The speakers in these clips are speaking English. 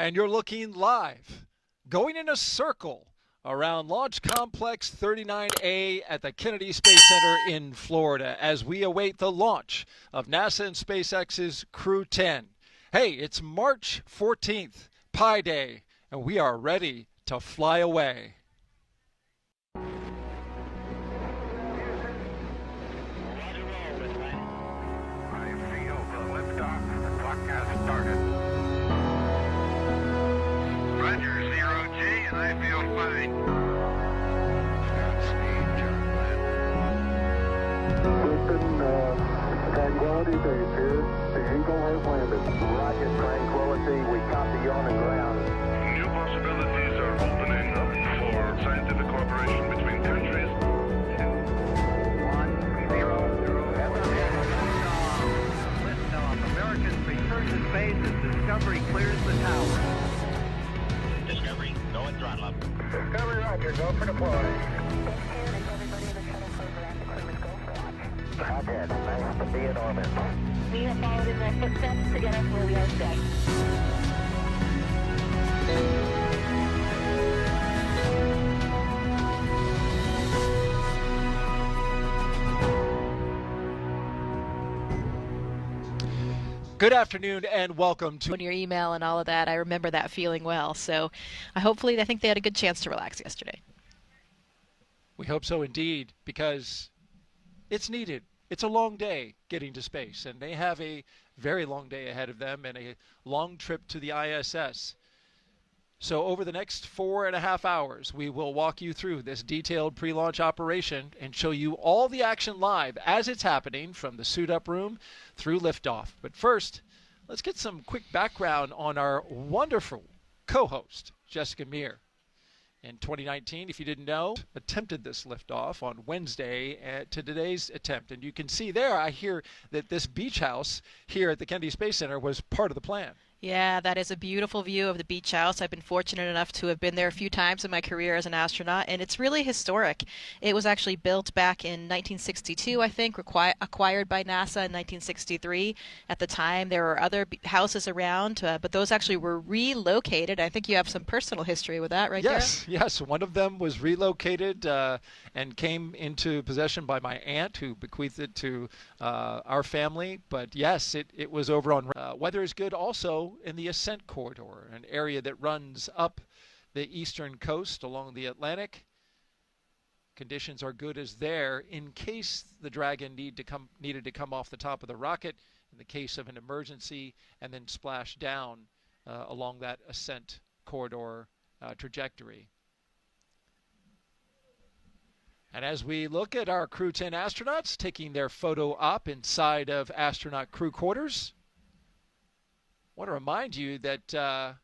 and you're looking live, going in a circle around Launch Complex 39A at the Kennedy Space Center in Florida as we await the launch of NASA and SpaceX's Crew-10. Hey, it's March 14th, Pi Day, and we are ready to fly away. I feel fine. Tranquility Base here. The Eagle has landed. Roger, Tranquility. We copy you on the ground. New possibilities are opening up for scientific cooperation between countries. 1-0. Liftoff. Americans return to space as Discovery clears the tower. Discovery, go and throttle up. Discovery, Roger. Go for deploy. Hothead, nice to be in orbit. We have followed in their footsteps to get us where we are today. Good afternoon and welcome to your email and all of that. I remember that feeling well. So I think they had a good chance to relax yesterday. We hope so indeed, because it's needed. It's a long day getting to space, and they have a very long day ahead of them and a long trip to the ISS. So over the next 4.5 hours, we will walk you through this detailed pre-launch operation and show you all the action live as it's happening from the suit-up room through liftoff. But first, let's get some quick background on our wonderful co-host, Jessica Meir. In 2019, if you didn't know, attempted this liftoff on Wednesday to today's attempt. And you can see there, I hear that this beach house here at the Kennedy Space Center was part of the plan. Yeah, that is a beautiful view of the beach house. I've been fortunate enough to have been there a few times in my career as an astronaut, and it's really historic. It was actually built back in 1962, I think, acquired by NASA in 1963. At the time, there were other houses around, but those actually were relocated. I think you have some personal history with that, right? Yes, yes. One of them was relocated and came into possession by my aunt, who bequeathed it to our family. But yes, it was over on. Weather is good also in the Ascent Corridor, an area that runs up the eastern coast along the Atlantic. Conditions are good as there in case the Dragon needed to come off the top of the rocket in the case of an emergency and then splash down along that Ascent Corridor trajectory. And as we look at our Crew-10 astronauts taking their photo op inside of astronaut crew quarters, I want to remind you that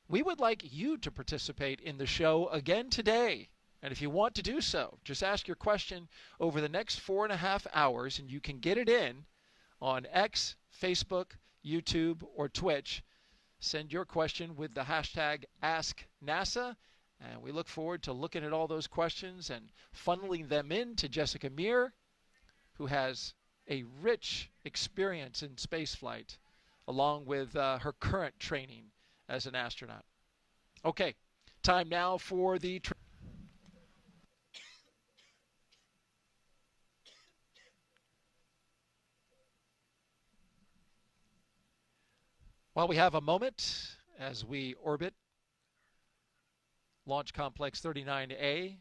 we would like you to participate in the show again today. And if you want to do so, just ask your question over the next 4.5 hours, and you can get it in on X, Facebook, YouTube, or Twitch. Send your question with the hashtag AskNASA, and we look forward to looking at all those questions and funneling them in to Jessica Meir, who has a rich experience in spaceflight, along with her current training as an astronaut. Okay, time now for the... While we have a moment as we orbit Launch Complex 39A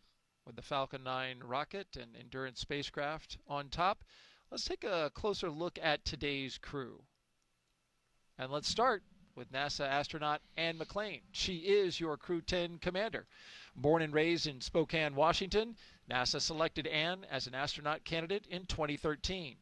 with the Falcon 9 rocket and Endurance spacecraft on top, let's take a closer look at today's crew. And let's start with NASA astronaut Anne McClain. She is your Crew-10 commander. Born and raised in Spokane, Washington, NASA selected Anne as an astronaut candidate in 2013.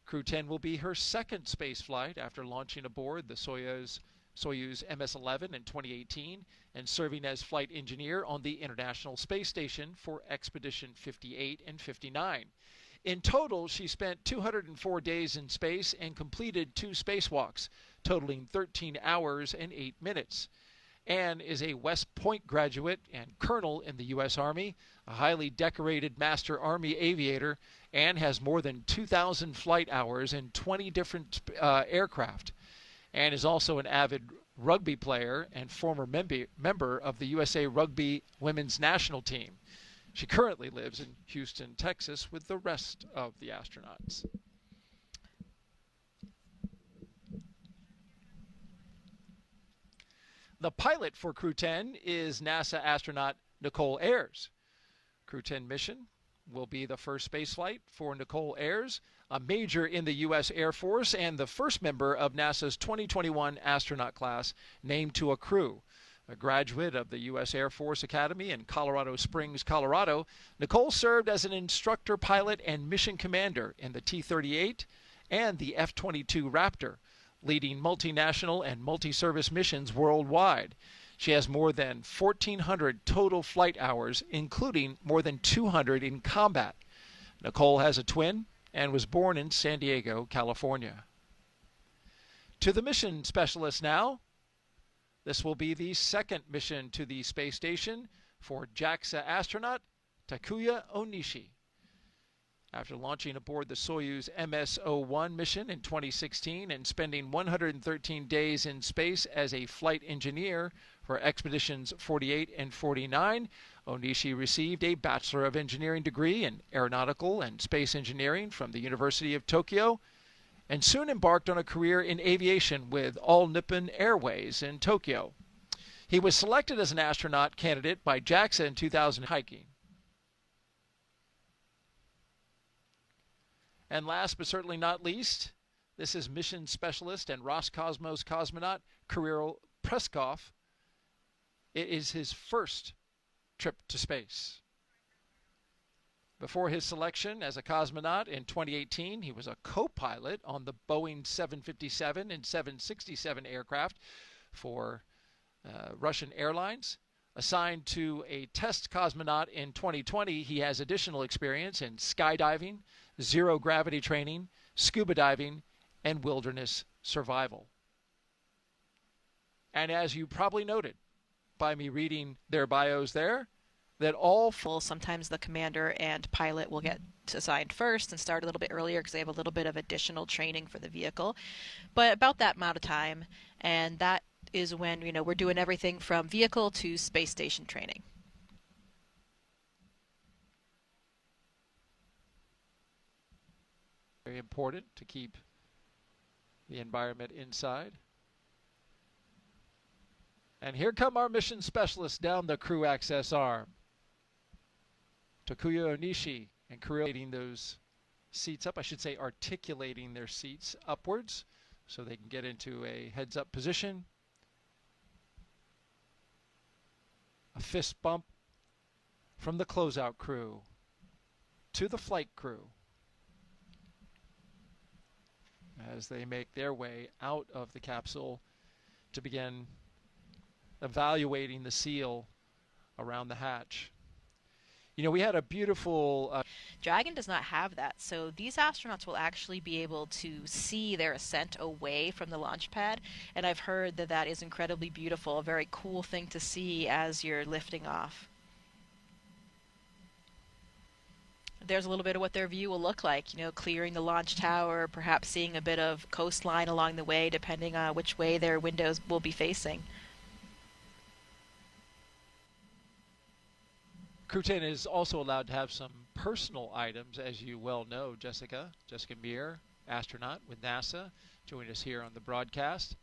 Crew-10 will be her second space flight after launching aboard the Soyuz MS-11 in 2018 and serving as flight engineer on the International Space Station for Expedition 58 and 59. In total, she spent 204 days in space and completed 2 spacewalks, totaling 13 hours and 8 minutes. Anne is a West Point graduate and colonel in the U.S. Army, a highly decorated Master Army aviator. Anne has more than 2,000 flight hours in 20 different aircraft. Anne is also an avid rugby player and former member of the USA Rugby women's national team. She currently lives in Houston, Texas, with the rest of the astronauts. The pilot for Crew-10 is NASA astronaut Nichole Ayers. Crew-10 mission will be the first spaceflight for Nichole Ayers, a major in the U.S. Air Force and the first member of NASA's 2021 astronaut class named to a crew. A graduate of the U.S. Air Force Academy in Colorado Springs, Colorado, Nichole served as an instructor pilot and mission commander in the T-38 and the F-22 Raptor, leading multinational and multi-service missions worldwide. She has more than 1,400 total flight hours, including more than 200 in combat. Nichole has a twin and was born in San Diego, California. To the mission specialist now. This will be the second mission to the space station for JAXA astronaut Takuya Onishi. After launching aboard the Soyuz MS-01 mission in 2016 and spending 113 days in space as a flight engineer for expeditions 48 and 49, Onishi received a Bachelor of Engineering degree in Aeronautical and Space Engineering from the University of Tokyo, and soon embarked on a career in aviation with All Nippon Airways in Tokyo. He was selected as an astronaut candidate by JAXA in 2000 hiking. And last but certainly not least, this is mission specialist and Roscosmos cosmonaut Kirill Peskov. It is his first trip to space. Before his selection as a cosmonaut in 2018, he was a co-pilot on the Boeing 757 and 767 aircraft for Russian Airlines. Assigned to a test cosmonaut in 2020, he has additional experience in skydiving, zero-gravity training, scuba diving, and wilderness survival. And as you probably noted by me reading their bios there, that all sometimes the commander and pilot will get assigned first and start a little bit earlier because they have a little bit of additional training for the vehicle. But about that amount of time, and that is when, we're doing everything from vehicle to space station training. Very important to keep the environment inside. And here come our mission specialists down the crew access arm. Takuya Onishi and Kirill articulating those seats up. I should say articulating their seats upwards so they can get into a heads-up position. A fist bump from the closeout crew to the flight crew as they make their way out of the capsule to begin evaluating the seal around the hatch. We had a beautiful... Dragon does not have that, so these astronauts will actually be able to see their ascent away from the launch pad, and I've heard that that is incredibly beautiful, a very cool thing to see as you're lifting off. There's a little bit of what their view will look like, clearing the launch tower, perhaps seeing a bit of coastline along the way, depending on which way their windows will be facing. Crew-10 is also allowed to have some personal items, as you well know. Jessica Meir, astronaut with NASA, joined us here on the broadcast.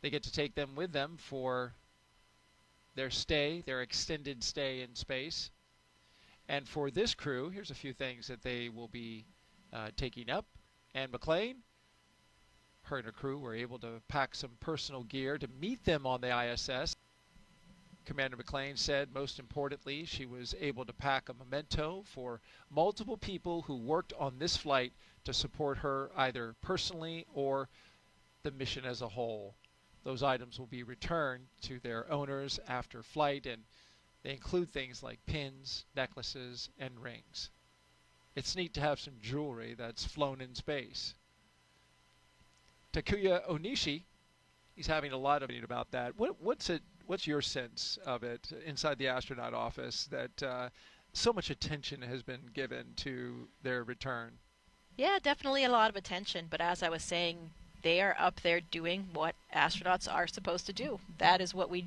They get to take them with them for their extended stay in space. And for this crew, here's a few things that they will be taking up. Anne McClain, her and her crew were able to pack some personal gear to meet them on the ISS. Commander McClain said, most importantly, she was able to pack a memento for multiple people who worked on this flight to support her either personally or the mission as a whole. Those items will be returned to their owners after flight, and they include things like pins, necklaces, and rings. It's neat to have some jewelry that's flown in space. Takuya Onishi, he's having a lot of it about that. What's your sense of it inside the astronaut office that so much attention has been given to their return? Yeah, definitely a lot of attention. But as I was saying they are up there doing what astronauts are supposed to do. That is what we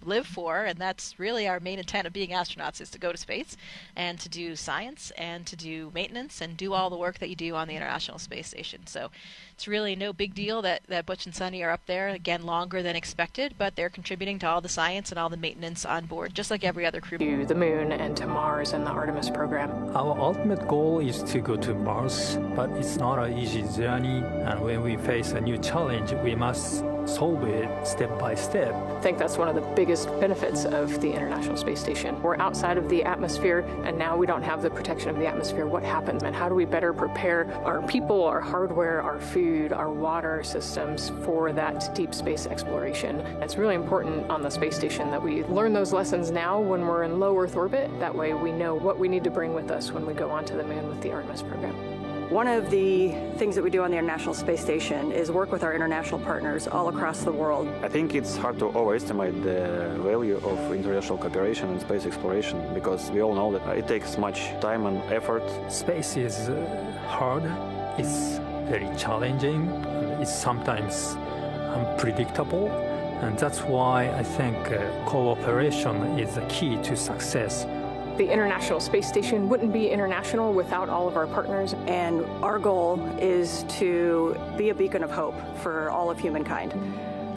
live for, and that's really our main intent of being astronauts, is to go to space and to do science and to do maintenance and do all the work that you do on the International Space Station. So it's really no big deal that Butch and Sunny are up there, again, longer than expected, but they're contributing to all the science and all the maintenance on board, just like every other crew. To the moon and to Mars and the Artemis program. Our ultimate goal is to go to Mars, but it's not an easy journey, and when we face a new challenge, we must solve it step by step. I think that's one of the biggest benefits of the International Space Station. We're outside of the atmosphere, and now we don't have the protection of the atmosphere. What happens, and how do we better prepare our people, our hardware, our food, our water systems for that deep space exploration? It's really important on the space station that we learn those lessons now when we're in low Earth orbit. That way we know what we need to bring with us when we go onto the moon with the Artemis program. One of the things that we do on the International Space Station is work with our international partners all across the world. I think it's hard to overestimate the value of international cooperation in space exploration, because we all know that it takes much time and effort. Space is hard, it's very challenging, it's sometimes unpredictable, and that's why I think cooperation is the key to success. The International Space Station wouldn't be international without all of our partners. And our goal is to be a beacon of hope for all of humankind,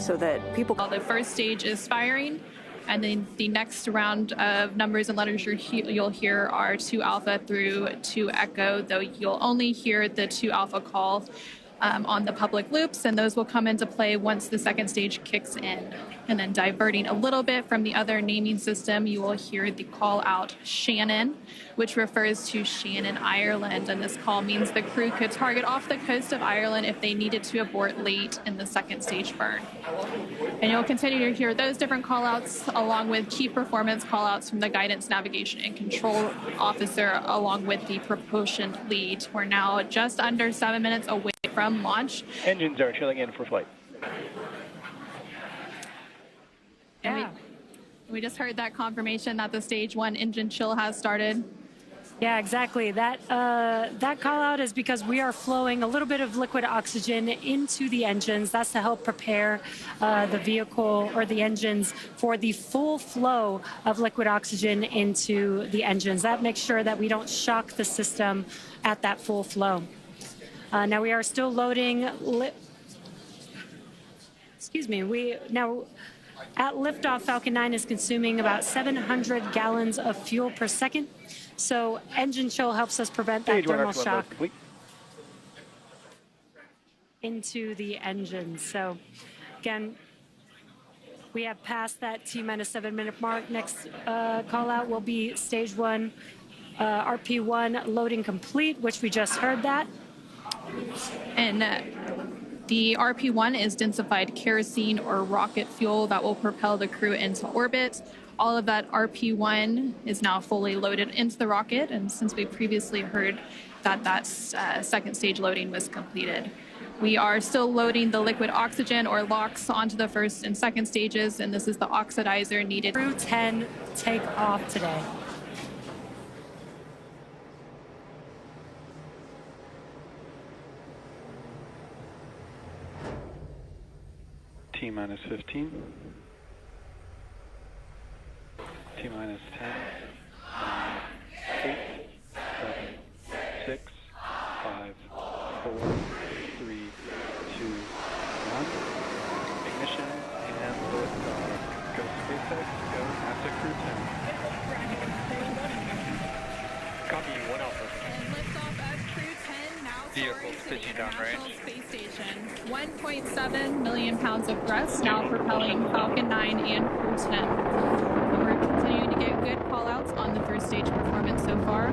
so that people... The first stage is firing, and then the next round of numbers and letters you'll hear are 2 alpha through 2 echo, though you'll only hear the 2 alpha call on the public loops, and those will come into play once the second stage kicks in. And then diverting a little bit from the other naming system, you will hear the call out Shannon, which refers to Shannon, Ireland. And this call means the crew could target off the coast of Ireland if they needed to abort late in the second stage burn. And you'll continue to hear those different call outs along with key performance call outs from the guidance, navigation, and control officer along with the propulsion lead. We're now just under 7 minutes away from launch. Engines are chilling in for flight. And we just heard that confirmation that the stage 1 engine chill has started. Yeah, exactly. That call out is because we are flowing a little bit of liquid oxygen into the engines. That's to help prepare the vehicle or the engines for the full flow of liquid oxygen into the engines. That makes sure that we don't shock the system at that full flow. Now we are still loading. At liftoff, Falcon 9 is consuming about 700 gallons of fuel per second. So engine chill helps us prevent that thermal shock into the engine. So again, we have passed that T-minus 7 minute mark. Next call out will be stage 1, RP1 loading complete, which we just heard that. And the RP1 is densified kerosene or rocket fuel that will propel the crew into orbit. All of that RP1 is now fully loaded into the rocket, and since we previously heard that second stage loading was completed. We are still loading the liquid oxygen or LOX onto the first and second stages, and this is the oxidizer needed. Crew-10 take off today. T-minus 15. T-minus 10. 8, 7, 6, 5, 4, 3, 2, 1. Ignition and liftoff. Go SpaceX, go NASA Crew-10. Copy, 1 alpha. And liftoff of Crew-10 now Vehicle pitching down range. Space Station. 1.7 million pounds of thrust now propelling Falcon 9 and Crew-10. And we're continuing to get good call-outs on the first stage performance so far.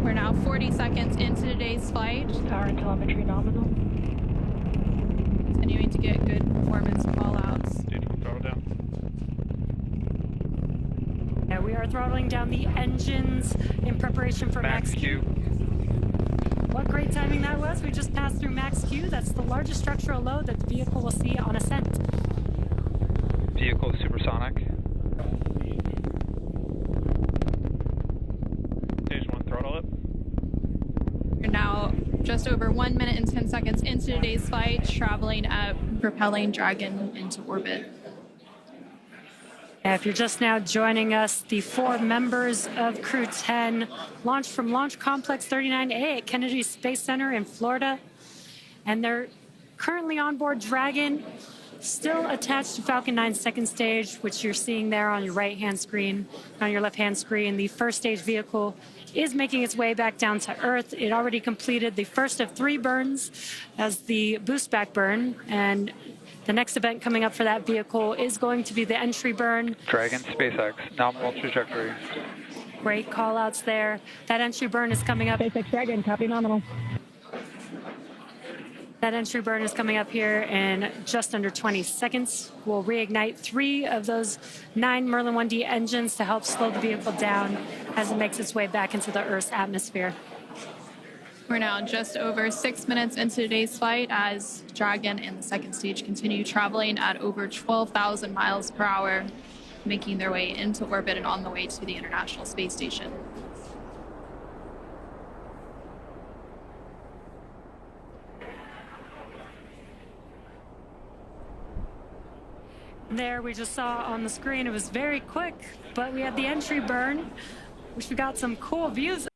We're now 40 seconds into today's flight. Power and telemetry nominal. Continuing to get good performance call-outs. Throttle down. Yeah, we are throttling down the engines in preparation for Max Q. What great timing that was. We just passed through Max Q. That's the largest structural load that the vehicle will see on ascent. Vehicle supersonic. Stage 1, throttle up. We're now just over 1 minute and 10 seconds into today's flight, traveling at propelling Dragon into orbit. If you're just now joining us, the 4 members of Crew-10 launched from Launch Complex 39A at Kennedy Space Center in Florida. And they're currently on board Dragon, still attached to Falcon 9's second stage, which you're seeing there on your right-hand screen. On your left-hand screen, the first stage vehicle is making its way back down to Earth. It already completed the first of 3 burns as the boost back burn, and the next event coming up for that vehicle is going to be the entry burn. Dragon SpaceX, nominal trajectory. Great call outs there. That entry burn is coming up. SpaceX Dragon, copy nominal. That entry burn is coming up here in just under 20 seconds. We'll reignite 3 of those 9 Merlin 1D engines to help slow the vehicle down as it makes its way back into the Earth's atmosphere. We're now just over 6 minutes into today's flight as Dragon and the second stage continue traveling at over 12,000 miles per hour, making their way into orbit and on the way to the International Space Station. There, we just saw on the screen, it was very quick, but we had the entry burn, which we got some cool views.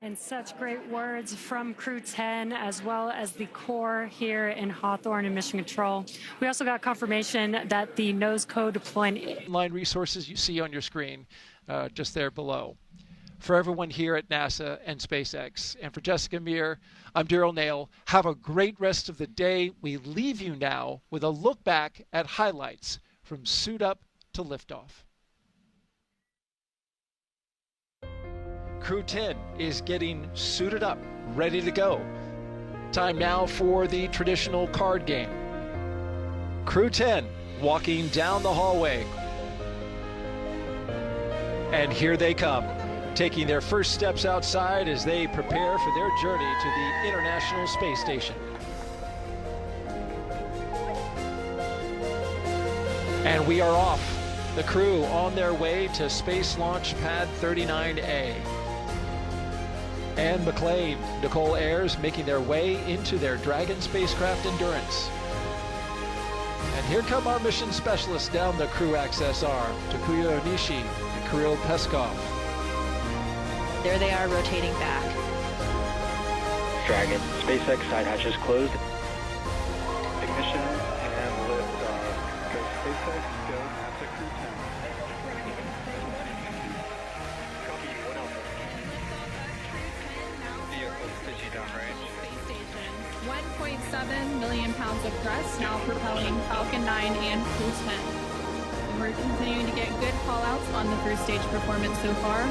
And such great words from Crew-10, as well as the core here in Hawthorne and Mission Control. We also got confirmation that the nose code deployment line resources you see on your screen just there below. For everyone here at NASA and SpaceX, and for Jessica Meir, I'm Daryl Nail. Have a great rest of the day. We leave you now with a look back at highlights from suit up to liftoff. Crew-10 is getting suited up, ready to go. Time now for the traditional card game. Crew-10 walking down the hallway. And here they come, taking their first steps outside as they prepare for their journey to the International Space Station. And we are off. The crew on their way to Space Launch Pad 39A. Anne McClain, Nichole Ayers making their way into their Dragon spacecraft Endurance. And here come our mission specialists down the crew access arm, Takuya Onishi and Kirill Peskov. There they are rotating back. Dragon SpaceX side hatches closed. Ignition and liftoff. Go SpaceX, go NASA Crew-10. Copy, 1 Alpha. Vehicle pitching downrange. Space Station. 1.7 million pounds of thrust, now propelling Falcon 9 and Crew-10. And we're continuing to get good call-outs on the first stage performance so far.